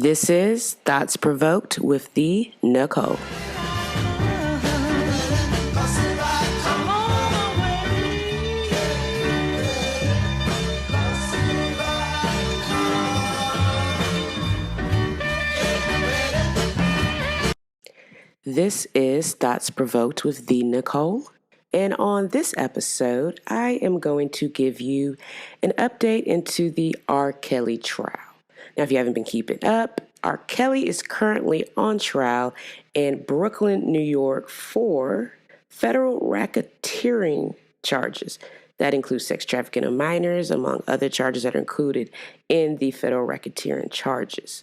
This is Thoughts Provoked with the Nicole. This is Thoughts Provoked with the Nicole. And on this episode, I am going to give you an update into the R. Kelly trial. Now, if you haven't been keeping up, R. Kelly is currently on trial in Brooklyn, New York for federal racketeering charges. That includes sex trafficking of minors, among other charges that are included in the federal racketeering charges.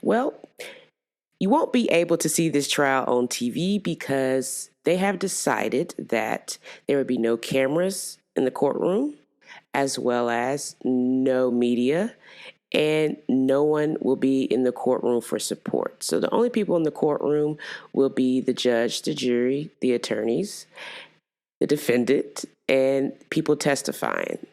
Well, you won't be able to see this trial on TV because they have decided that there will be no cameras in the courtroom, as well as no media, and no one will be in the courtroom for support. So the only people in the courtroom will be the judge, the jury, the attorneys, the defendant, and people testifying.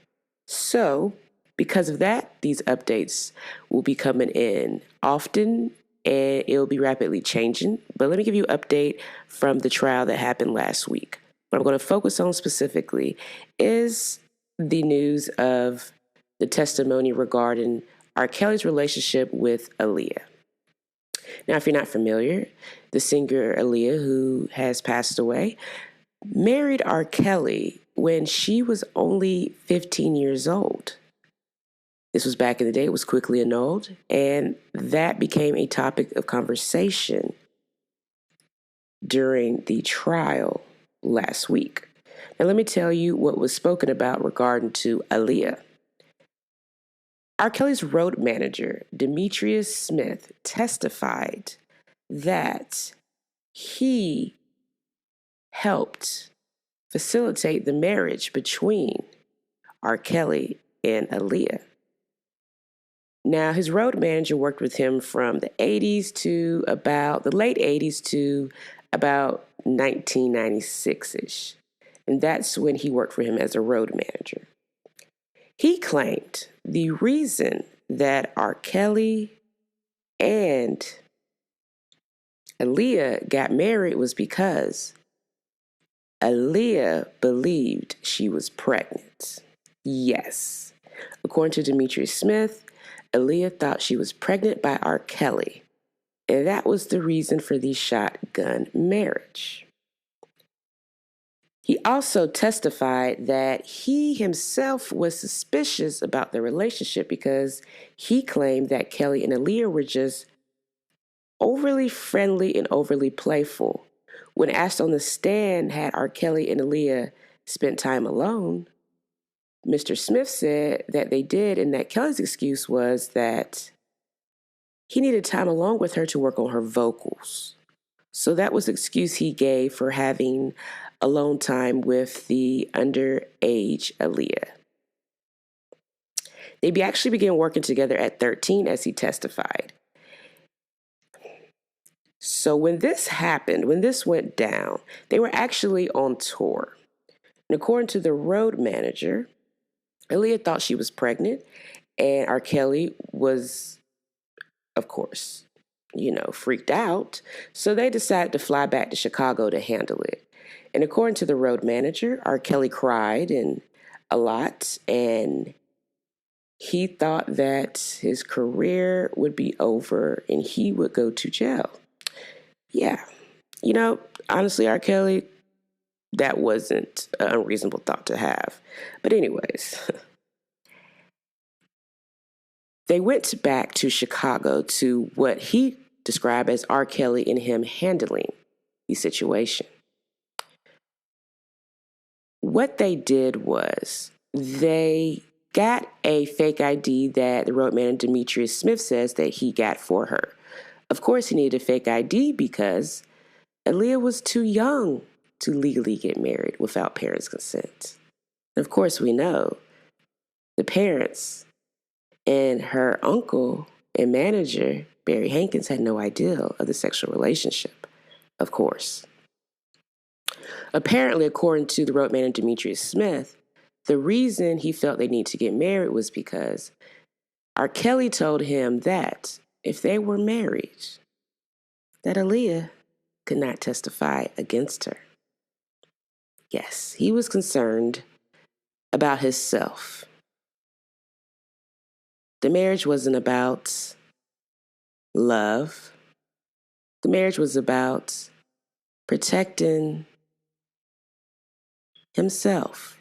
So because of that, these updates will be coming in often, and it'll be rapidly changing. But let me give you an update from the trial that happened last week. What I'm going to focus on specifically is the news of the testimony regarding R. Kelly's relationship with Aaliyah. Now, if you're not familiar, the singer Aaliyah, who has passed away, married R. Kelly when she was only 15 years old. This was back in the day. It was quickly annulled, and that became a topic of conversation during the trial last week. Now, let me tell you what was spoken about regarding to Aaliyah. R. Kelly's road manager, Demetrius Smith, testified that he helped facilitate the marriage between R. Kelly and Aaliyah. Now, his road manager worked with him from the 80s to about the late 80s to about 1996-ish. And that's when he worked for him as a road manager. He claimed the reason that R. Kelly and Aaliyah got married was because Aaliyah believed she was pregnant. Yes. According to Demetrius Smith, Aaliyah thought she was pregnant by R. Kelly, and that was the reason for the shotgun marriage. He also testified that he himself was suspicious about the relationship because he claimed that Kelly and Aaliyah were just overly friendly and overly playful. When asked on the stand, had R. Kelly and Aaliyah spent time alone, Mr. Smith said that they did, and that Kelly's excuse was that he needed time along with her to work on her vocals. So that was the excuse he gave for having alone time with the underage Aaliyah. They actually began working together at 13, as he testified. So when this happened, when this went down, they were actually on tour. And according to the road manager, Aaliyah thought she was pregnant, and R. Kelly was, of course, freaked out. So they decided to fly back to Chicago to handle it. And according to the road manager, R. Kelly cried a lot, and he thought that his career would be over and he would go to jail. Yeah. Honestly, R. Kelly, that wasn't an unreasonable thought to have. But anyways, they went back to Chicago to what he described as R. Kelly and him handling the situation. What they did was they got a fake ID that the road manager Demetrius Smith says that he got for her. Of course, he needed a fake ID because Aaliyah was too young to legally get married without parents' consent. And of course, we know the parents and her uncle and manager, Barry Hankins, had no idea of the sexual relationship, of course. Apparently, according to the road manager Demetrius Smith, the reason he felt they needed to get married was because R. Kelly told him that if they were married, that Aaliyah could not testify against her. Yes, he was concerned about himself. The marriage wasn't about love. The marriage was about protecting himself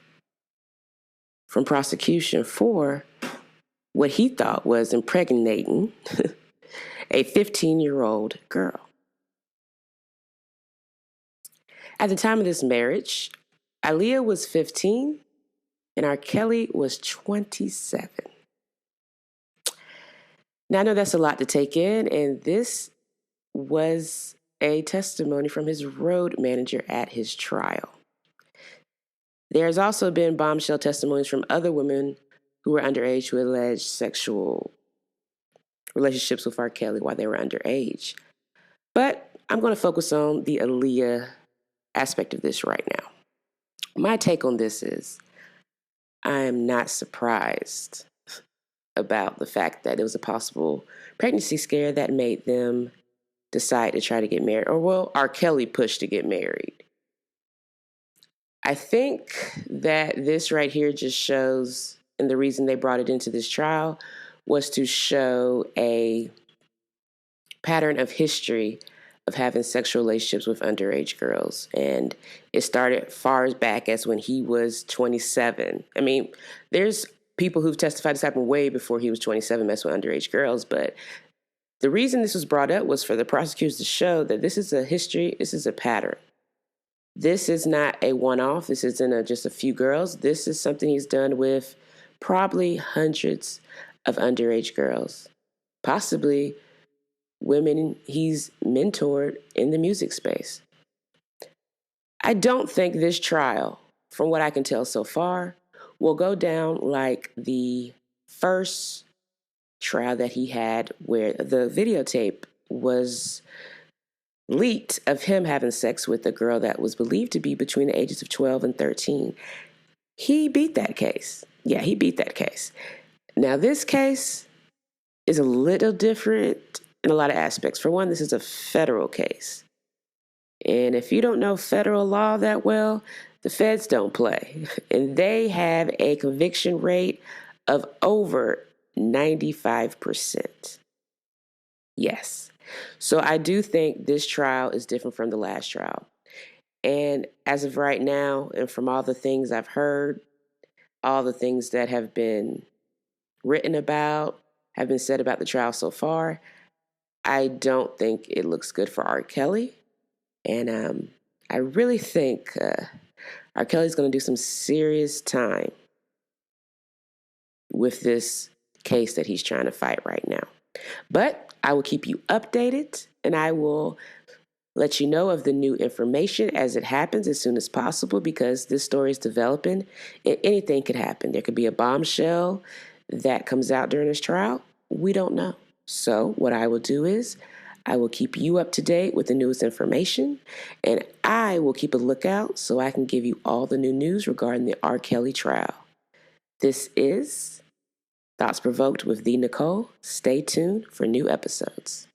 from prosecution for what he thought was impregnating a 15-year-old girl. At the time of this marriage, Aaliyah was 15 and R. Kelly was 27. Now, I know that's a lot to take in, and this was a testimony from his road manager at his trial. There has also been bombshell testimonies from other women who were underage who alleged sexual relationships with R. Kelly while they were underage. But I'm going to focus on the Aaliyah aspect of this right now. My take on this is I am not surprised about the fact that it was a possible pregnancy scare that made them decide to try to get married, or well, R. Kelly pushed to get married. I think that this right here just shows, and the reason they brought it into this trial was to show a pattern of history of having sexual relationships with underage girls. And it started far as back as when he was 27. I mean, there's people who've testified this happened way before he was 27, messing with underage girls. But the reason this was brought up was for the prosecutors to show that this is a history, this is a pattern. This is not a one-off. This isn't just a few girls. This is something he's done with probably hundreds of underage girls, possibly women he's mentored in the music space. I don't think this trial, from what I can tell so far, will go down like the first trial that he had where the videotape was leaked of him having sex with a girl that was believed to be between the ages of 12 and 13. He beat that case. Yeah, he beat that case. Now, this case is a little different in a lot of aspects. For one, this is a federal case. And if you don't know federal law that well, the feds don't play. And they have a conviction rate of over 95%. Yes. So I do think this trial is different from the last trial. And as of right now, and from all the things I've heard, all the things that have been written about, have been said about the trial so far, I don't think it looks good for R. Kelly. And I really think R. Kelly's going to do some serious time with this case that he's trying to fight right now. But I will keep you updated, and I will let you know of the new information as it happens as soon as possible, because this story is developing and anything could happen. There could be a bombshell that comes out during this trial. We don't know. So what I will do is I will keep you up to date with the newest information, and I will keep a lookout so I can give you all the new news regarding the R. Kelly trial. This is Thoughts Provoked with the Nicole. Stay tuned for new episodes.